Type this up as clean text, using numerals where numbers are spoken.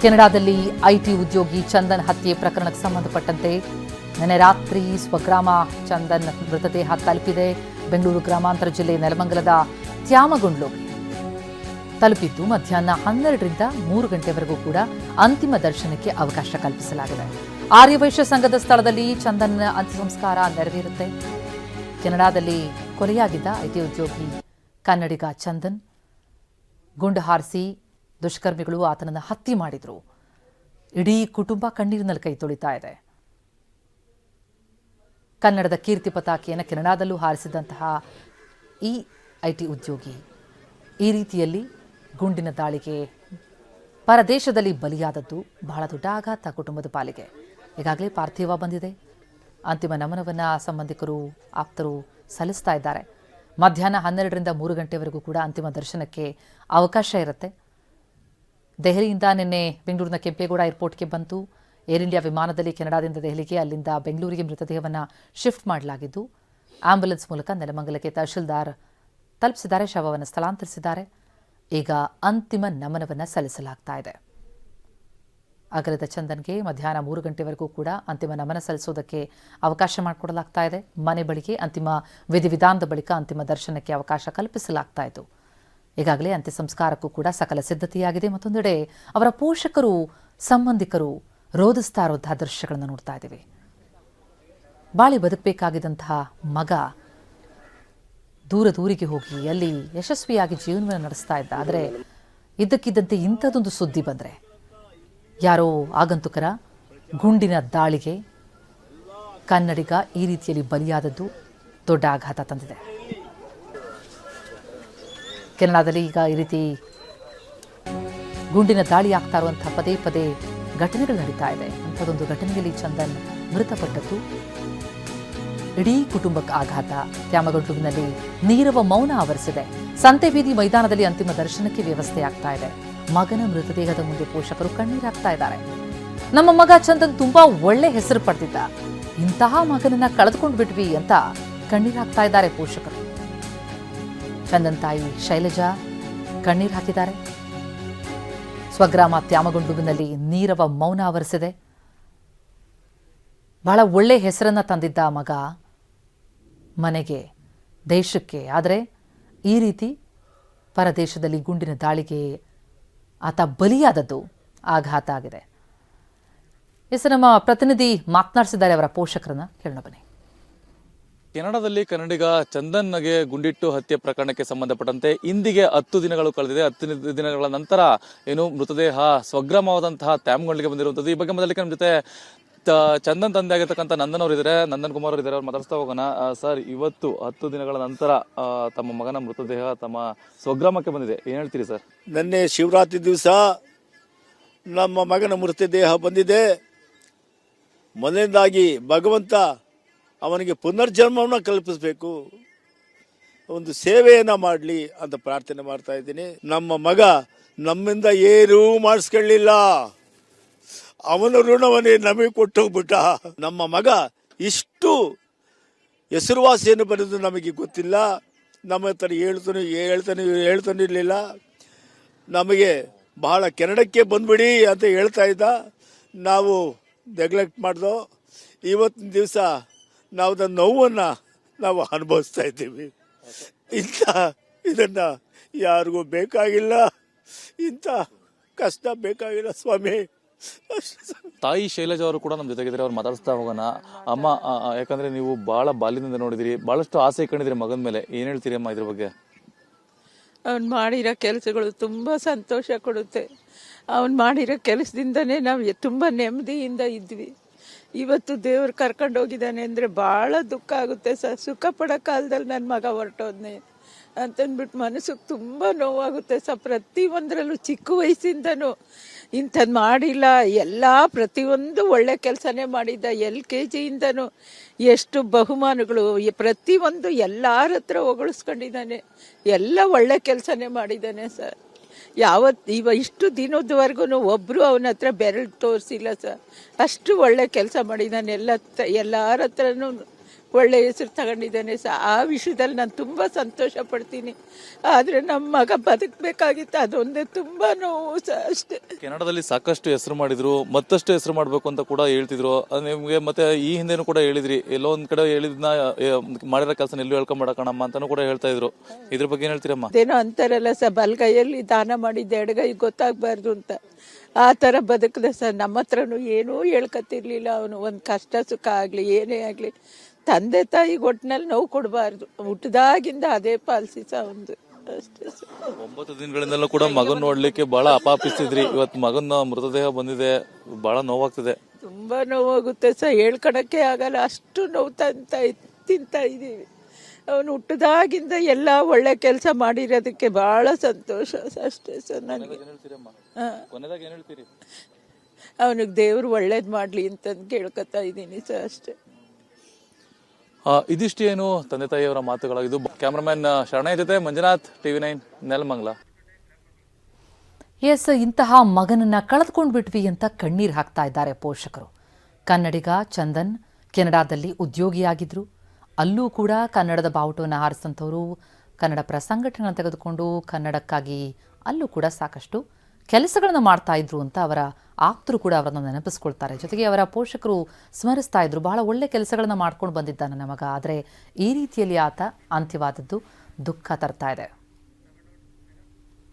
ಕೆನಡಾದಲ್ಲಿ IT ಉದ್ಯೋಗಿ ಚಂದನ್ ಹತ್ಯೆ ಪ್ರಕರಣಕ್ಕೆ ಸಂಬಂಧಪಟ್ಟಂತೆ ನಿನ್ನೆ ರಾತ್ರಿ ಸ್ವಗ್ರಾಮ ಚಂದನ್ ಮೃತದೇಹ ತಲುಪಿದೆ. ಬೆಂಗಳೂರು ಗ್ರಾಮಾಂತರ ಜಿಲ್ಲೆ ನೆಲಮಂಗಲದ ತ್ಯಾಮಗೊಂಡ್ಲು ತಲುಪಿದ್ದು ಮಧ್ಯಾಹ್ನ 12ರಿಂದ 3 ಗಂಟೆವರೆಗೂ ಕೂಡ ಅಂತಿಮ ದರ್ಶನಕ್ಕೆ ಅವಕಾಶ ಕಲ್ಪಿಸಲಾಗಿದೆ. ಆರ್ಯವೈಶ್ಯ ಸಂಘದ ಸ್ಥಳದಲ್ಲಿ ಚಂದನ್ ಅಂತ್ಯ ಸಂಸ್ಕಾರ ನೆರವೇರುತ್ತೆ. ಕೆನಡಾದಲ್ಲಿ ಕೊಲೆಯಾಗಿದ್ದ ಐಟಿ ಉದ್ಯೋಗಿ ಕನ್ನಡಿಗ ಚಂದನ್ ಗುಂಡು ಹಾರಿಸಿ ದುಷ್ಕರ್ಮಿಗಳು ಆತನನ್ನು ಹತ್ಯೆ ಮಾಡಿದ್ರು. ಇಡೀ ಕುಟುಂಬ ಕಣ್ಣೀರಿನಲ್ಲಿ ಕೈ ತೊಳಿತಾ ಇದೆ. ಕನ್ನಡದ ಕೀರ್ತಿ ಪತಾಕೆಯನ್ನು ಕೆನಡಾದಲ್ಲೂ ಹಾರಿಸಿದಂತಹ ಈ ಐಟಿ ಉದ್ಯೋಗಿ ಈ ರೀತಿಯಲ್ಲಿ ಗುಂಡಿನ ದಾಳಿಗೆ ಪರದೇಶದಲ್ಲಿ ಬಲಿಯಾದದ್ದು ಬಹಳ ದೊಡ್ಡ ಆಘಾತ ಕುಟುಂಬದ ಪಾಲಿಗೆ. ಈಗಾಗಲೇ ಪಾರ್ಥಿವ ಬಂದಿದೆ. ಅಂತಿಮ ನಮನವನ್ನು ಸಂಬಂಧಿಕರು ಆಪ್ತರು ಸಲ್ಲಿಸ್ತಾ ಇದ್ದಾರೆ. ಮಧ್ಯಾಹ್ನ 12ರಿಂದ 3 ಗಂಟೆವರೆಗೂ ಕೂಡ ಅಂತಿಮ ದರ್ಶನಕ್ಕೆ ಅವಕಾಶ ಇರುತ್ತೆ. ದೆಹಲಿಯಿಂದ ನಿನ್ನೆ ಬೆಂಗಳೂರಿನ ಕೆಂಪೇಗೌಡ ಏರ್ಪೋರ್ಟ್ಗೆ ಬಂತು. ಏರ್ ಇಂಡಿಯಾ ವಿಮಾನದಲ್ಲಿ ಕೆನಡಾದಿಂದ ದೆಹಲಿಗೆ, ಅಲ್ಲಿಂದ ಬೆಂಗಳೂರಿಗೆ ಮೃತದೇಹವನ್ನು ಶಿಫ್ಟ್ ಮಾಡಲಾಗಿದ್ದು ಆಂಬ್ಯುಲೆನ್ಸ್ ಮೂಲಕ ನೆಲಮಂಗಲಕ್ಕೆ ತಹಶೀಲ್ದಾರ್ ತಲುಪಿಸಿದ್ದಾರೆ. ಶವವನ್ನು ಸ್ಥಳಾಂತರಿಸಿದ್ದಾರೆ. ಈಗ ಅಂತಿಮ ನಮನವನ್ನು ಸಲ್ಲಿಸಲಾಗ್ತಾ ಇದೆ. ಅಗಲಿದ ಚಂದನ್ಗೆ ಮಧ್ಯಾಹ್ನ 3 ಗಂಟೆವರೆಗೂ ಕೂಡ ಅಂತಿಮ ನಮನ ಸಲ್ಲಿಸೋದಕ್ಕೆ ಅವಕಾಶ ಮಾಡಿಕೊಡಲಾಗ್ತಾ ಇದೆ. ಮನೆ ಬಳಿಗೆ ಅಂತಿಮ ವಿಧಿವಿಧಾನದ ಬಳಿಕ ಅಂತಿಮ ದರ್ಶನಕ್ಕೆ ಅವಕಾಶ ಕಲ್ಪಿಸಲಾಗ್ತಾ ಇತ್ತು. ಈಗಾಗಲೇ ಅಂತ್ಯ ಸಂಸ್ಕಾರಕ್ಕೂ ಕೂಡ ಸಕಲ ಸಿದ್ಧತೆಯಾಗಿದೆ. ಮತ್ತೊಂದೆಡೆ ಅವರ ಪೋಷಕರು, ಸಂಬಂಧಿಕರು ರೋಧಿಸ್ತಾ ಇರುವಂತಹ ದೃಶ್ಯಗಳನ್ನು ನೋಡ್ತಾ ಇದ್ದೀವಿ. ಬಾಳಿ ಬದುಕಬೇಕಾಗಿದ್ದಂತಹ ಮಗ ದೂರಿಗೆ ಹೋಗಿ ಅಲ್ಲಿ ಯಶಸ್ವಿಯಾಗಿ ಜೀವನವನ್ನು ನಡೆಸ್ತಾ ಇದ್ದ. ಆದರೆ ಇದ್ದಕ್ಕಿದ್ದಂತೆ ಇಂಥದ್ದೊಂದು ಸುದ್ದಿ ಬಂದರೆ ಯಾರೋ ಆಗಂತುಕರ ಗುಂಡಿನ ದಾಳಿಗೆ ಕನ್ನಡಿಗ ಈ ರೀತಿಯಲ್ಲಿ ಬಲಿಯಾದದ್ದು ದೊಡ್ಡ ಆಘಾತ ತಂದಿದೆ. ಕೆನಡಾದಲ್ಲಿ ಈಗ ಈ ರೀತಿ ಗುಂಡಿನ ದಾಳಿ ಆಗ್ತಾ ಇರುವಂತಹ ಪದೇ ಪದೇ ಘಟನೆಗಳು ನಡೀತಾ ಇದೆ. ಅಂಥದ್ದೊಂದು ಘಟನೆಯಲ್ಲಿ ಚಂದನ್ ಮೃತಪಟ್ಟದ್ದು ಇಡೀ ಕುಟುಂಬಕ್ಕೆ ಆಘಾತ. ತ್ಯಾಮಗೊಂಡ್ಲುವಿನಲ್ಲಿ ನೀರವ ಮೌನ ಆವರಿಸಿದೆ. ಸಂತೆ ಬೀದಿ ಮೈದಾನದಲ್ಲಿ ಅಂತಿಮ ದರ್ಶನಕ್ಕೆ ವ್ಯವಸ್ಥೆ ಆಗ್ತಾ ಇದೆ. ಮಗನ ಮೃತದೇಹದ ಮುಂದೆ ಪೋಷಕರು ಕಣ್ಣೀರಾಗ್ತಾ ಇದ್ದಾರೆ. ನಮ್ಮ ಮಗ ಚಂದನ್ ತುಂಬಾ ಒಳ್ಳೆ ಹೆಸರು ಪಡೆದಿದ್ದ, ಇಂತಹ ಮಗನನ್ನ ಕಳೆದುಕೊಂಡು ಬಿಟ್ವಿ ಅಂತ ಕಣ್ಣೀರಾಗ್ತಾ ಇದ್ದಾರೆ ಪೋಷಕರು. ಚಂದನ್ ತಾಯಿ ಶೈಲಜಾ ಕಣ್ಣೀರು ಹಾಕಿದ್ದಾರೆ. ಸ್ವಗ್ರಾಮ ತ್ಯಾಮಗೊಂಡ್ಲುವಿನಲ್ಲಿ ನೀರವ ಮೌನ ಆವರಿಸಿದೆ. ಬಹಳ ಒಳ್ಳೆ ಹೆಸರನ್ನ ತಂದಿದ್ದ ಮಗ ಮನೆಗೆ, ದೇಶಕ್ಕೆ. ಆದರೆ ಈ ರೀತಿ ಪರದೇಶದಲ್ಲಿ ಗುಂಡಿನ ದಾಳಿಗೆ ಆತ ಬಲಿಯಾದದ್ದು ಆಘಾತ ಆಗಿದೆ. ನಮ್ಮ ಪ್ರತಿನಿಧಿ ಮಾತನಾಡಿಸಿದ್ದಾರೆ ಅವರ ಪೋಷಕರನ್ನ, ಕೇಳೋಣ ಬನ್ನಿ. ಕೆನಡಾದಲ್ಲಿ ಕನ್ನಡಿಗ ಚಂದನ್ಗೆ ಗುಂಡಿಟ್ಟು ಹತ್ಯೆ ಪ್ರಕರಣಕ್ಕೆ ಸಂಬಂಧಪಟ್ಟಂತೆ ಇಂದಿಗೆ 10 ದಿನಗಳು ಕಳೆದಿದೆ. 10 ದಿನಗಳ ನಂತರ ಏನು ಮೃತದೇಹ ಸ್ವಗ್ರಾಮವಾದಂತಹ ತ್ಯಾಮಗೊಂಡ್ಲಿಗೆ ಬಂದಿರುವಂಥದ್ದು. ಈ ಬಗ್ಗೆ ಮೊದಲಿಗೆ ನಮ್ಮ ಜೊತೆ ಚಂದನ್ ತಂದೆ ಆಗಿರ್ತಕ್ಕಂಥ ನಂದನ್ ಅವರು ಇದ್ದಾರೆ, ನಂದನ್ ಕುಮಾರ್ ಅವರು ಇದ್ದಾರೆ. ಅವ್ರು ಮಾತಾಡ್ತಾ ಹೋಗೋಣ. ಸರ್, ಇವತ್ತು 10 ದಿನಗಳ ನಂತರ ತಮ್ಮ ಮಗನ ಮೃತದೇಹ ತಮ್ಮ ಸ್ವಗ್ರಾಮಕ್ಕೆ ಬಂದಿದೆ, ಏನ್ ಹೇಳ್ತೀರಿ ಸರ್? ನಿನ್ನೆ ಶಿವರಾತ್ರಿ ದಿವಸ ನಮ್ಮ ಮಗನ ಮೃತದೇಹ ಬಂದಿದೆ. ಮೊದಲನೇದಾಗಿ ಭಗವಂತ ಅವನಿಗೆ ಪುನರ್ಜನ್ಮವನ್ನು ಕಲ್ಪಿಸಬೇಕು, ಒಂದು ಸೇವೆಯನ್ನ ಮಾಡಲಿ ಅಂತ ಪ್ರಾರ್ಥನೆ ಮಾಡ್ತಾ ಇದ್ದೀನಿ. ನಮ್ಮ ಮಗ ನಮ್ಮಿಂದ ಏನೂ ಮಾಡಿಸ್ಕೊಳ್ಳಿಲ್ಲ, ಅವನ ಋಣವನ್ನೇ ನಮಗೆ ಕೊಟ್ಟೋಗ್ಬಿಟ್ಟ. ನಮ್ಮ ಮಗ ಇಷ್ಟು ಹೆಸರುವಾಸಿಯನ್ನು ಬರೆದು ನಮಗೆ ಗೊತ್ತಿಲ್ಲ. ನಮ್ಮ ಹತ್ರ ಹೇಳ್ತಾನೆ ಇರಲಿಲ್ಲ. ನಮಗೆ ಬಹಳ ಕೆನಡಕ್ಕೆ ಬಂದ್ಬಿಡಿ ಅಂತ ಹೇಳ್ತಾ ಇದ್ದ. ನಾವು ನೆಗ್ಲೆಕ್ಟ್ ಮಾಡ್ದೋ. ಇವತ್ತಿನ ದಿವಸ ನಾವು ಅದನ್ನ ನೋವನ್ನು ನಾವು ಅನುಭವಿಸ್ತಾ ಇದ್ದೀವಿ. ಇದನ್ನ ಯಾರಿಗೂ ಬೇಕಾಗಿಲ್ಲ, ಇಂಥ ಕಷ್ಟ ಬೇಕಾಗಿಲ್ಲ ಸ್ವಾಮಿ. ತಾಯಿ ಶೈಲಜಾ ಅವರು ಕೂಡ ನಮ್ಮ ಜೊತೆಗಿದ್ರೆ, ಅವ್ರು ಮಾತಾಡಿಸ್ತಾ ಹೋಗೋಣ. ಅಮ್ಮ, ಯಾಕಂದ್ರೆ ನೀವು ಬಹಳ ಬಾಲ್ಯದಿಂದ ನೋಡಿದಿರಿ, ಬಹಳಷ್ಟು ಆಸೆ ಇಟ್ಕೊಂಡಿದ್ರಿ ಮಗನ ಮೇಲೆ, ಏನ್ ಹೇಳ್ತೀರಿ ಅಮ್ಮ ಇದ್ರ ಬಗ್ಗೆ? ಅವ್ನು ಮಾಡಿರೋ ಕೆಲಸಗಳು ತುಂಬಾ ಸಂತೋಷ ಕೊಡುತ್ತೆ. ಅವ್ನು ಮಾಡಿರೋ ಕೆಲಸದಿಂದನೇ ನಾವು ತುಂಬಾ ನೆಮ್ಮದಿಯಿಂದ ಇದ್ವಿ. ಇವತ್ತು ದೇವ್ರು ಕರ್ಕೊಂಡು ಹೋಗಿದ್ದಾನೆ ಅಂದ್ರೆ ಬಹಳ ದುಃಖ ಆಗುತ್ತೆ ಸರ್. ಸುಖ ಪಡೋ ಕಾಲದಲ್ಲಿ ನನ್ನ ಮಗ ಹೊರಟೋದ್ನೆ ಅಂತಂದ್ಬಿಟ್ಟು ಮನಸ್ಸಿಗೆ ತುಂಬಾ ನೋವಾಗುತ್ತೆ ಸರ್. ಪ್ರತಿಯೊಂದರಲ್ಲೂ ಚಿಕ್ಕ ವಯಸ್ಸಿಂದನೂ ಇಂಥದ್ದು ಮಾಡಿಲ್ಲ. ಎಲ್ಲ ಪ್ರತಿಯೊಂದು ಒಳ್ಳೆ ಕೆಲಸನೇ ಮಾಡಿದ್ದ. LKG ಇಂದನೂ ಎಷ್ಟು ಬಹುಮಾನಗಳು, ಪ್ರತಿಯೊಂದು ಎಲ್ಲರ ಹತ್ರ ಹೊಗಳಿಸ್ಕೊಂಡಿದ್ದಾನೆ. ಎಲ್ಲ ಒಳ್ಳೆ ಕೆಲಸನೇ ಮಾಡಿದ್ದಾನೆ ಸರ್. ಇಷ್ಟು ದಿನದವರೆಗೂ ಒಬ್ರು ಅವನ ಹತ್ರ ಬೆರಳು ತೋರಿಸಿಲ್ಲ ಸರ್. ಅಷ್ಟು ಒಳ್ಳೆ ಕೆಲಸ ಮಾಡಿದ್ದಾನೆ. ಎಲ್ಲರ ಹತ್ರನೂ ಒಳ್ಳೆ ಹೆಸರು ತಗೊಂಡಿದ್ದಾನೆ ಆ ವಿಷಯದಲ್ಲಿ ನಾನು ತುಂಬ ಸಂತೋಷ ಪಡ್ತೀನಿ. ಆದರೆ ನಮ್ಮ ಮಗ ಬದುಕಬೇಕಾಗಿತ್ತು, ಅದೊಂದೇ ತುಂಬ ನೋವು ಅಷ್ಟೇ. ಕೆನಡಾದಲ್ಲಿ ಸಾಕಷ್ಟು ಹೆಸರು ಮಾಡಿದ್ರು, ಮತ್ತಷ್ಟು ಹೆಸರು ಮಾಡಬೇಕು ಅಂತ ಕೂಡ ಹೇಳ್ತಿದ್ರು. ನಿಮಗೆ ಮತ್ತೆ ಈ ಹಿಂದೆನೂ ಕೂಡ ಹೇಳಿದ್ರಿ, ಎಲ್ಲೋ ಒಂದ್ ಕಡೆ ಹೇಳಿದ್ನ ಮಾಡಿರೋ ಕೆಲಸ ಎಲ್ಲೂ ಹೇಳ್ಕೊಂಬಿಡಕಣಮ್ಮ ಅಂತಾನು ಕೂಡ ಹೇಳ್ತಾ ಇದ್ರು. ಇದ್ರ ಬಗ್ಗೆ ಏನ್ ಹೇಳ್ತೀರಮ್ಮ? ಅದೇನೋ ಅಂತಾರಲ್ಲ ಬಲ್ಗೈಯಲ್ಲಿ ದಾನ ಮಾಡಿದ್ದೆ ಎಡಗೈ ಗೊತ್ತಾಗಬಾರ್ದು ಅಂತ, ಆ ಥರ ಬದುಕದೆ ನಮ್ಮ ಹತ್ರನೂ ಏನೂ ಹೇಳ್ಕೊತಿರ್ಲಿಲ್ಲ. ಅವನು ಒಂದು ಕಷ್ಟ ಸುಖ ಆಗಲಿ ಏನೇ ಆಗಲಿ ತಂದೆ ತಾಯಿಗೆ ಒಟ್ಟಿನಲ್ಲಿ ನೋವು ಕೊಡಬಾರ್ದು, ಹುಟ್ಟಿದಾಗಿಂದ ಅದೇ ಪಾಲಿಸಿ ಒಂದು ಅಷ್ಟೇ. 9 ದಿನಗಳಿಂದಲೂ ಕೂಡ ಮಗನ್ ನೋಡ್ಲಿಕ್ಕೆ ಬಹಳ ಅಪಾಪಿಸ್ತಿದ್ರಿ. ಇವತ್ತು ಮಗನ ಮೃತದೇಹ ಬಂದಿದೆ, ಬಹಳ ನೋವಾಗ್ತಿದೆ. ತುಂಬ ನೋವಾಗುತ್ತೆ ಹೇಳ್ಕೊಳಕ್ಕೆ ಆಗಲ್ಲ, ಅಷ್ಟು ನೋವು ತಿಂತಾ ಇದ್ದೀವಿ. ಅವನು ಹುಟ್ಟಿದಾಗಿಂದ ಎಲ್ಲ ಒಳ್ಳೆ ಕೆಲಸ ಮಾಡಿರೋದಕ್ಕೆ ಬಹಳ ಸಂತೋಷ ಅಷ್ಟೇ ಸರ್ ನನಗೆ. ಅವನಿಗೆ ದೇವ್ರು ಒಳ್ಳೇದು ಮಾಡಲಿ ಅಂತಂದು ಕೇಳ್ಕೊತಾ ಇದ್ದೀನಿ ಸರ್ ಅಷ್ಟೇ. ಇದಿಷ್ಟೇನು ತಂದೆ ತಾಯಿಯವರ ಮಾತುಗಳಾಗಿದ್ದು. ಕ್ಯಾಮ್ರಾಮನ್ ಶರಣಯ್ಯ ಜೊತೆ ಮಂಜುನಾಥ್, TV9 ನೆಲಮಂಗಲ. ಎಸ್, ಇಂತಹ ಮಗನನ್ನ ಕಳೆದುಕೊಂಡು ಬಿಟ್ವಿ ಅಂತ ಕಣ್ಣೀರು ಹಾಕ್ತಾ ಇದ್ದಾರೆ ಪೋಷಕರು. ಕನ್ನಡಿಗ ಚಂದನ್ ಕೆನಡಾದಲ್ಲಿ ಉದ್ಯೋಗಿಯಾಗಿದ್ರು. ಅಲ್ಲೂ ಕೂಡ ಕನ್ನಡದ ಬಾವುಟವನ್ನು ಹಾರಿಸಿದಂಥವರು ಕನ್ನಡ ಪರ ಸಂಘಟನೆಗಳನ್ನು ತೆಗೆದುಕೊಂಡು ಕನ್ನಡಕ್ಕಾಗಿ ಅಲ್ಲೂ ಕೂಡ ಸಾಕಷ್ಟು ಕೆಲಸಗಳನ್ನು ಮಾಡ್ತಾ ಇದ್ರು ಅಂತ ಅವರ ಆಪ್ತರು ಕೂಡ ಅವರನ್ನು ನೆನಪಿಸ್ಕೊಳ್ತಾರೆ. ಜೊತೆಗೆ ಅವರ ಪೋಷಕರು ಸ್ಮರಿಸ್ತಾ ಇದ್ರು, ಬಹಳ ಒಳ್ಳೆ ಕೆಲಸಗಳನ್ನು ಮಾಡ್ಕೊಂಡು ಬಂದಿದ್ದಾನೆ ನನ್ನ ಮಗ, ಆದರೆ ಈ ರೀತಿಯಲ್ಲಿ ಆತ ಅಂತ್ಯವಾದದ್ದು ದುಃಖ ತರ್ತಾ ಇದೆ.